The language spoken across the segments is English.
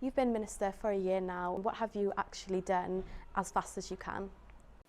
You've been Minister for a year now. What have you actually done as fast as you can?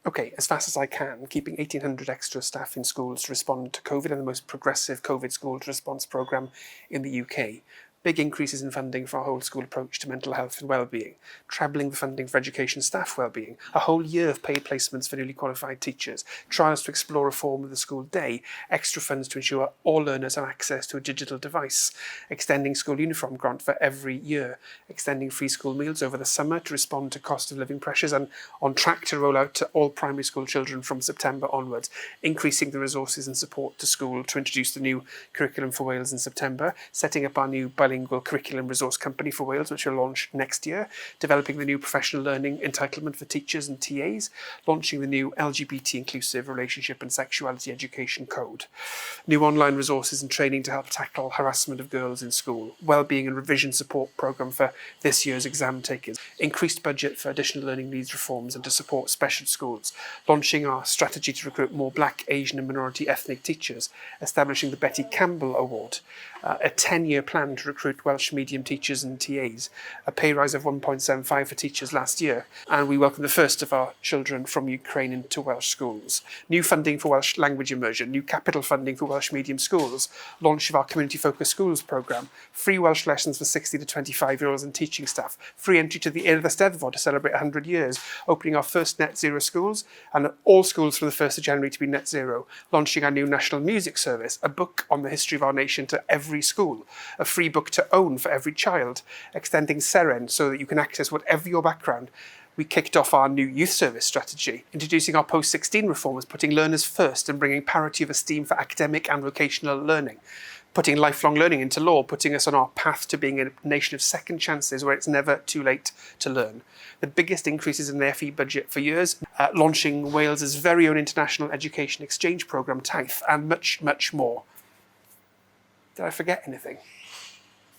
Okay, as fast as I can, keeping 1,800 extra staff in schools to respond to COVID and the most progressive COVID school response programme in the UK. Big increases in funding for our whole school approach to mental health and wellbeing, trebling the funding for education staff wellbeing, a whole year of paid placements for newly qualified teachers, trials to explore reform of the school day, extra funds to ensure all learners have access to a digital device, extending school uniform grant for every year, extending free school meals over the summer to respond to cost of living pressures, and on track to roll out to all primary school children from September onwards, increasing the resources and support to school to introduce the new curriculum for Wales in September, setting up our new bilingual curriculum resource company for Wales, which will launch next year, developing the new professional learning entitlement for teachers and TAs, launching the new LGBT inclusive relationship and sexuality education code, new online resources and training to help tackle harassment of girls in school, wellbeing and revision support programme for this year's exam takers, increased budget for additional learning needs reforms and to support special schools, launching our strategy to recruit more Black, Asian and minority ethnic teachers, establishing the Betty Campbell Award, a 10-year plan to recruit Welsh medium teachers and TAs, a pay rise of 1.75 for teachers last year, and we welcome the first of our children from Ukraine into Welsh schools. New funding for Welsh language immersion, new capital funding for Welsh medium schools, launch of our community-focused schools programme, free Welsh lessons for 60 to 25-year-olds and teaching staff, free entry to the Ur the Steddfod to celebrate 100 years, opening our first net zero schools, and all schools from the 1st of January to be net zero, launching our new national music service, a book on the history of our nation to every school, a free book to own for every child, extending Seren so that you can access whatever your background. We kicked off our new youth service strategy, introducing our post-16 reforms, putting learners first and bringing parity of esteem for academic and vocational learning, putting lifelong learning into law, putting us on our path to being a nation of second chances where it's never too late to learn. The biggest increases in the FE budget for years, launching Wales's very own international education exchange programme, TIFE, and much, much more. Did I forget anything?